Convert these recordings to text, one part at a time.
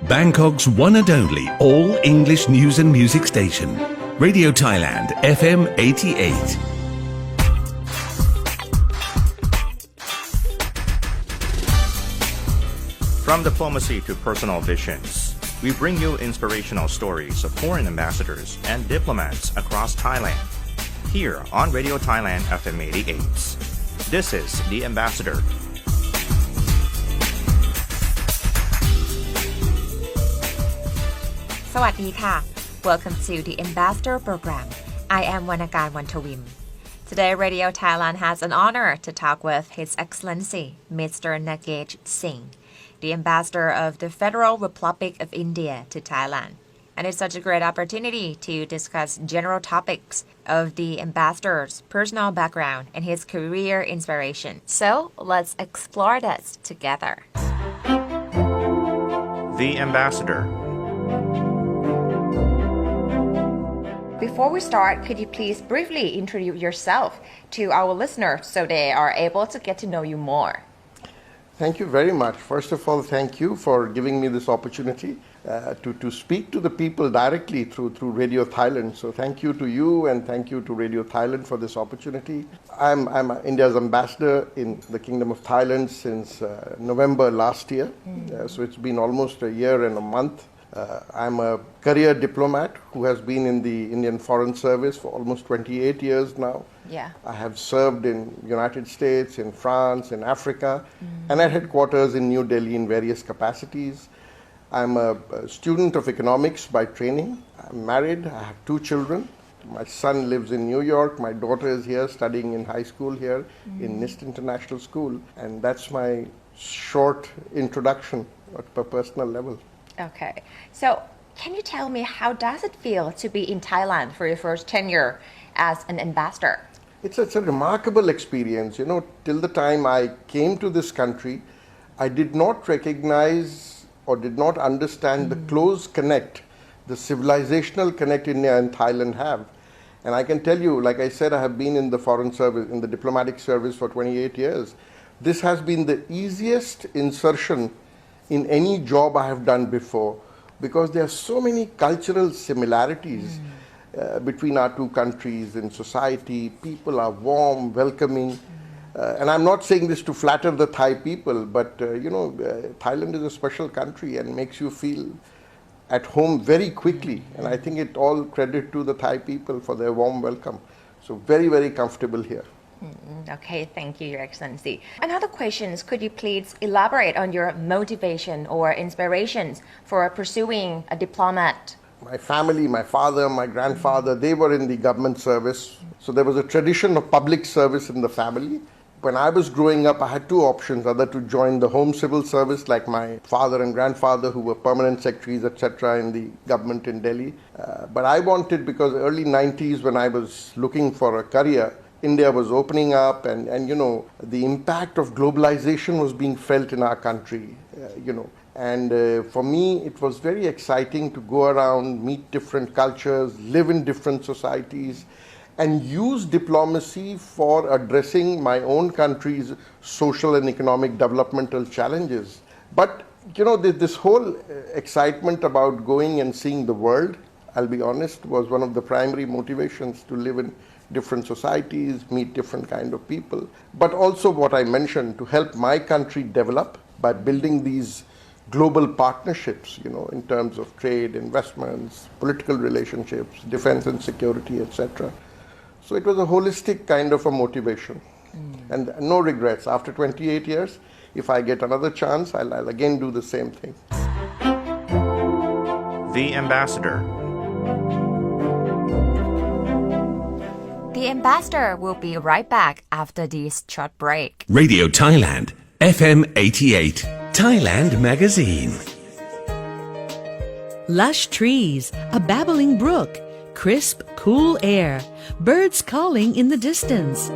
Bangkok's one and only all-English news and music station. Radio Thailand, FM 88. From diplomacy to personal visions, we bring you inspirational stories of foreign ambassadors and diplomats across Thailand. Here on Radio Thailand FM 88. This is The Ambassador. Sawadee-ka. Welcome to the Ambassador program. I am Wanakan Wantawim. Today, Radio Thailand has an honor to talk with His Excellency, Mr. Nagesh Singh, the Ambassador of the Federal Republic of India to Thailand. And it's such a great opportunity to discuss general topics of the ambassador's personal background and his career inspiration. So let's explore this together. The Ambassador. Before we start, could you please briefly introduce yourself to our listeners so they are able to get to know you more? Thank you very much. First of all, thank you for giving me this opportunity to speak to the people directly through Radio Thailand. So thank you to you and thank you to Radio Thailand for this opportunity. I'm India's ambassador in the Kingdom of Thailand since November last year. So it's been almost a year and a month. I'm a career diplomat who has been in the Indian Foreign Service for almost 28 years now. Yeah. I have served in United States, in France, in Africa, and at headquarters in New Delhi in various capacities. I'm a student of economics by training. I'm married. I have 2 children. My son lives in New York. My daughter is here studying in high school here in NIST International School. And that's my short introduction at a personal level. Okay. So can you tell me how does it feel to be in Thailand for your first tenure as an ambassador? It's a remarkable experience. You know, till the time I came to this country, I did not recognize or did not understand the close connect, the civilizational connect India and Thailand have. And I can tell you, like I said, I have been in the foreign service, in the diplomatic service for 28 years. This has been the easiest insertion in any job I have done before, because there are so many cultural similarities between our 2 countries in society. People are warm, welcoming. And I'm not saying this to flatter the Thai people, but Thailand is a special country and makes you feel at home very quickly. And I think it all credit to the Thai people for their warm welcome. So very, very comfortable here. Okay, thank you, Your Excellency. Another question is, could you please elaborate on your motivation or inspirations for pursuing a diplomat? My family, my father, my grandfather, they were in the government service. So there was a tradition of public service in the family. When I was growing up, I had 2 options, either to join the home civil service like my father and grandfather who were permanent secretaries, etc. in the government in Delhi. But I wanted, because early 90s when I was looking for a career, India was opening up and the impact of globalization was being felt in our country, And for me, it was very exciting to go around, meet different cultures, live in different societies, and use diplomacy for addressing my own country's social and economic developmental challenges. But, this whole excitement about going and seeing the world, I'll be honest, was one of the primary motivations to live in different societies, meet different kind of people. But also what I mentioned, to help my country develop by building these global partnerships, in terms of trade, investments, political relationships, defense and security, etc. So it was a holistic kind of a motivation. And no regrets. After 28 years, if I get another chance, I'll again do the same thing. The Ambassador. The Ambassador will be right back after this short break. Radio Thailand, FM 88. Thailand Magazine. Lush trees, a babbling brook, crisp, cool air, birds calling in the distance.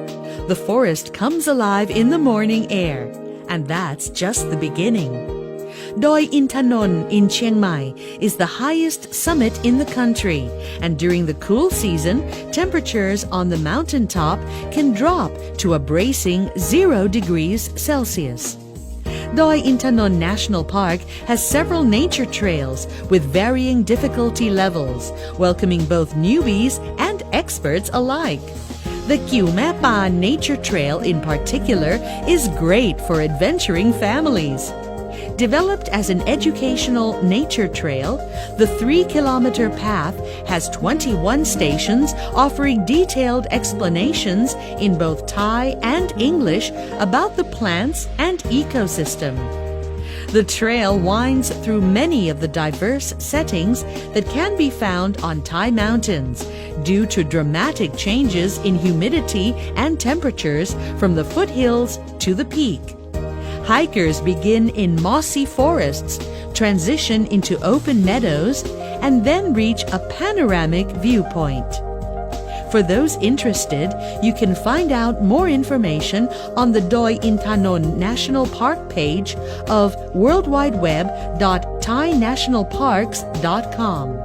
The forest comes alive in the morning air, and that's just the beginning. Doi Intanon in Chiang Mai is the highest summit in the country, and during the cool season, temperatures on the mountaintop can drop to a bracing 0 degrees Celsius. Doi Intanon National Park has several nature trails with varying difficulty levels, welcoming both newbies and experts alike. The Kiu Mae Pa Nature Trail in particular is great for adventuring families. Developed as an educational nature trail, the 3-kilometer path has 21 stations offering detailed explanations in both Thai and English about the plants and ecosystem. The trail winds through many of the diverse settings that can be found on Thai mountains due to dramatic changes in humidity and temperatures from the foothills to the peak. Hikers begin in mossy forests, transition into open meadows, and then reach a panoramic viewpoint. For those interested, you can find out more information on the Doi Intanon National Park page of worldwideweb.thainationalparks.com.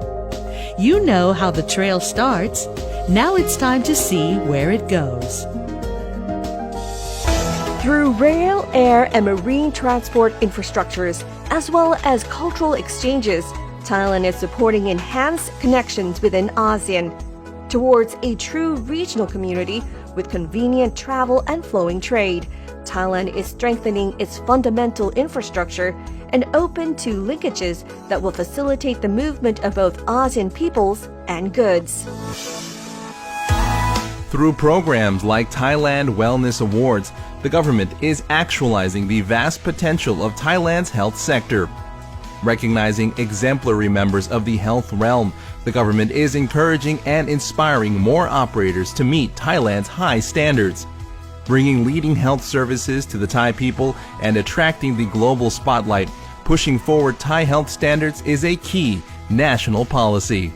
You know how the trail starts. Now it's time to see where it goes. Through rail, air, and marine transport infrastructures, as well as cultural exchanges, Thailand is supporting enhanced connections within ASEAN towards a true regional community with convenient travel and flowing trade. Thailand is strengthening its fundamental infrastructure and open to linkages that will facilitate the movement of both ASEAN peoples and goods. Through programs like Thailand Wellness Awards, the government is actualizing the vast potential of Thailand's health sector. Recognizing exemplary members of the health realm, the government is encouraging and inspiring more operators to meet Thailand's high standards. Bringing leading health services to the Thai people and attracting the global spotlight, pushing forward Thai health standards is a key national policy.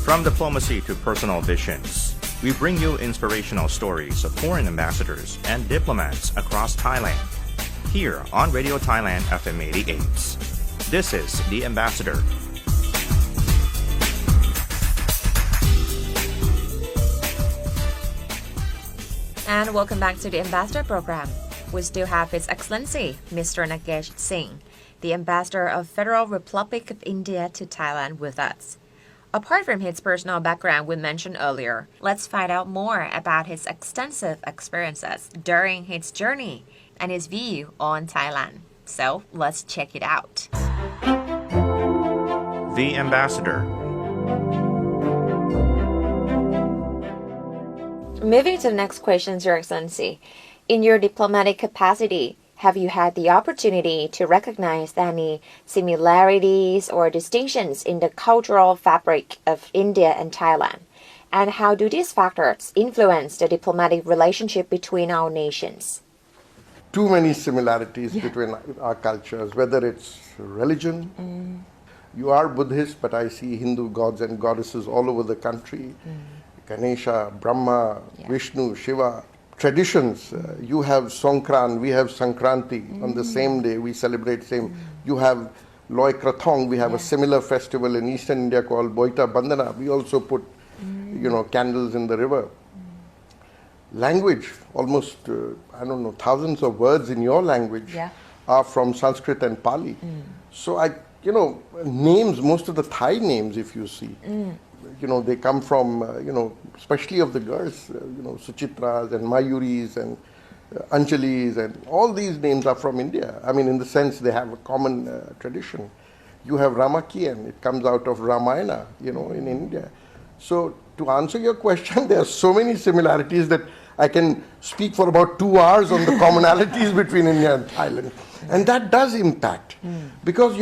From diplomacy to personal visions, we bring you inspirational stories of foreign ambassadors and diplomats across Thailand. Here on Radio Thailand FM 88. This is The Ambassador. And welcome back to the Ambassador program. We still have His Excellency, Mr. Nagesh Singh, the Ambassador of Federal Republic of India to Thailand with us. Apart from his personal background we mentioned earlier, let's find out more about his extensive experiences during his journey and his view on Thailand. So let's check it out. The Ambassador. Moving to the next question, Your Excellency. In your diplomatic capacity, have you had the opportunity to recognize any similarities or distinctions in the cultural fabric of India and Thailand? And how do these factors influence the diplomatic relationship between our nations? Too many similarities between our cultures, whether it's religion. You are Buddhist, but I see Hindu gods and goddesses all over the country. Ganesha, Brahma, Vishnu, Shiva. Traditions, you have Songkran, we have Sankranti. On the same day we celebrate same. You have Loi Krathong, we have a similar festival in Eastern India called Boita Bandhana. We also put, candles in the river. Language, almost, thousands of words in your language are from Sanskrit and Pali. So names, most of the Thai names, if you see, they come from, especially of the girls, Suchitras and Mayuris and Anjalis, and all these names are from India. I mean, in the sense they have a common tradition. You have Ramakian, it comes out of Ramayana, in India. So to answer your question, there are so many similarities that I can speak for about 2 hours on the commonalities between India and Thailand. And that does impact. Because,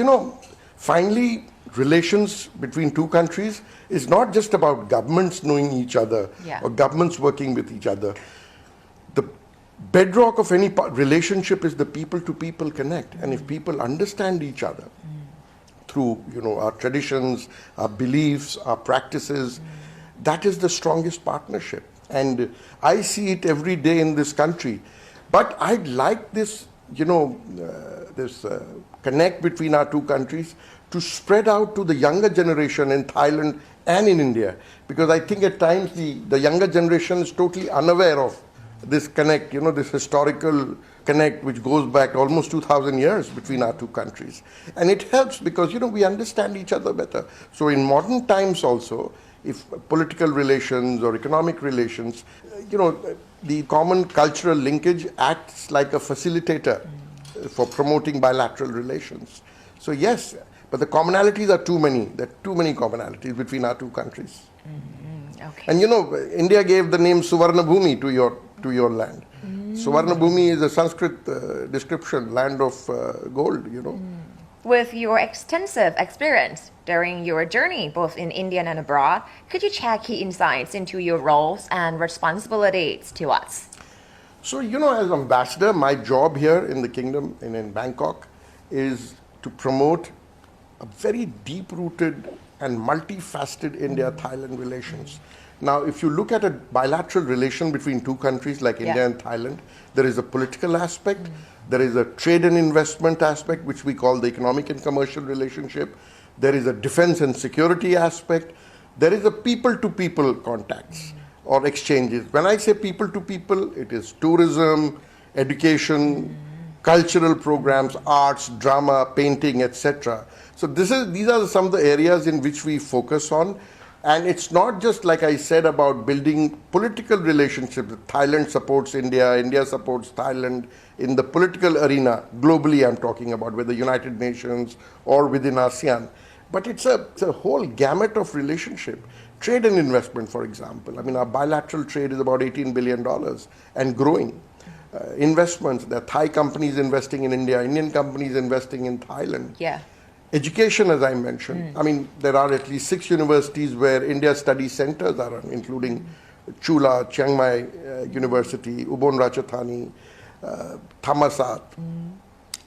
finally, relations between two countries is not just about governments knowing each other or governments working with each other. The bedrock of any relationship is the people-to-people connect. And if people understand each other through, our traditions, our beliefs, our practices, that is the strongest partnership. And I see it every day in this country. But I'd like this, connect between our two countries to spread out to the younger generation in Thailand and in India. Because I think at times the younger generation is totally unaware of this connect, this historical connect which goes back almost 2,000 years between our two countries. And it helps because, we understand each other better. So in modern times also, if political relations or economic relations, the common cultural linkage acts like a facilitator for promoting bilateral relations. So yes, but the commonalities are too many. There are too many commonalities between our two countries. Okay. And India gave the name Suvarna Bhumi to your land. Suvarna Bhumi is a Sanskrit description, land of gold, With your extensive experience during your journey, both in India and abroad, could you share key insights into your roles and responsibilities to us? So, as ambassador, my job here in the kingdom, in Bangkok, is to promote a very deep-rooted and multifaceted India-Thailand relations. Now, if you look at a bilateral relation between two countries like India and Thailand, there is a political aspect, there is a trade and investment aspect, which we call the economic and commercial relationship, there is a defense and security aspect, there is a people-to-people contacts or exchanges. When I say people-to-people, it is tourism, education, cultural programs, arts, drama, painting, etc. So these are some of the areas in which we focus on. And it's not just, like I said, about building political relationships. Thailand supports India, India supports Thailand in the political arena. Globally, I'm talking about, whether United Nations or within ASEAN. But it's a whole gamut of relationship. Trade and investment, for example. I mean, our bilateral trade is about $18 billion and growing. Investments, there are Thai companies investing in India, Indian companies investing in Thailand. Yeah. Education, as I mentioned, I mean, there are at least 6 universities where India study centers are run, including Chula, Chiang Mai University, Ubon Ratchathani, Thammasat.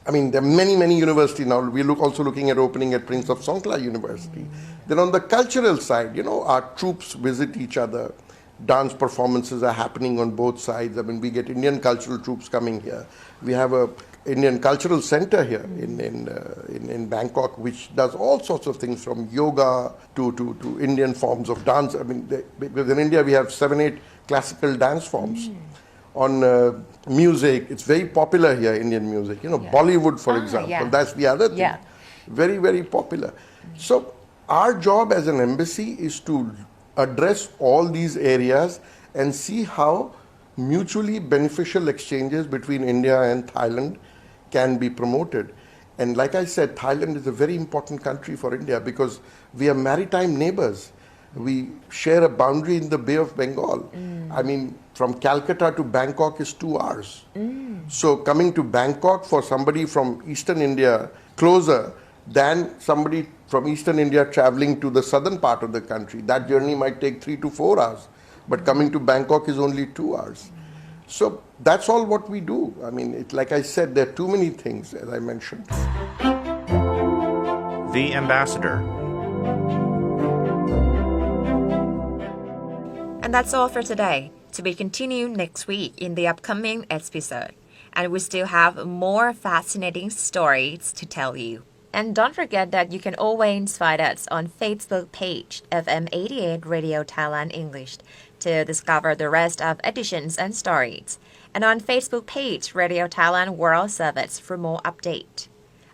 I mean, there are many, many universities now. We're also looking at opening at Prince of Songkhla University. Then on the cultural side, our troops visit each other. Dance performances are happening on both sides. I mean, we get Indian cultural troops coming here. We have a Indian Cultural Center here in Bangkok, which does all sorts of things from yoga to Indian forms of dance. I mean, because in India we have 7-8 classical dance forms. On music, it's very popular here, Indian music. Bollywood, for example, that's the other thing. Yeah. Very, very popular. So our job as an embassy is to address all these areas and see how mutually beneficial exchanges between India and Thailand can be promoted. And like I said, Thailand is a very important country for India because we are maritime neighbors. We share a boundary in the Bay of Bengal. I mean, from Calcutta to Bangkok is 2 hours. So coming to Bangkok for somebody from Eastern India closer than somebody from Eastern India traveling to the southern part of the country. That journey might take 3 to 4 hours. But coming to Bangkok is only 2 hours. So that's all what we do. I mean, like I said, there are too many things, as I mentioned. The Ambassador. And that's all for today. To be continued next week in the upcoming episode. And we still have more fascinating stories to tell you. And don't forget that you can always find us on Facebook page FM88 Radio Thailand English to discover the rest of editions and stories. And on Facebook page Radio Thailand World Service for more update.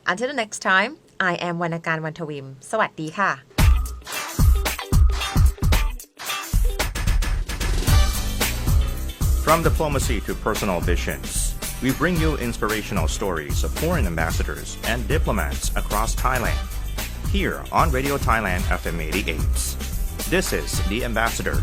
Until the next time, I am Wanakan Wantawim. สวัสดีค่ะ From diplomacy to personal visions, we bring you inspirational stories of foreign ambassadors and diplomats across Thailand. Here on Radio Thailand FM 88. This is The Ambassador.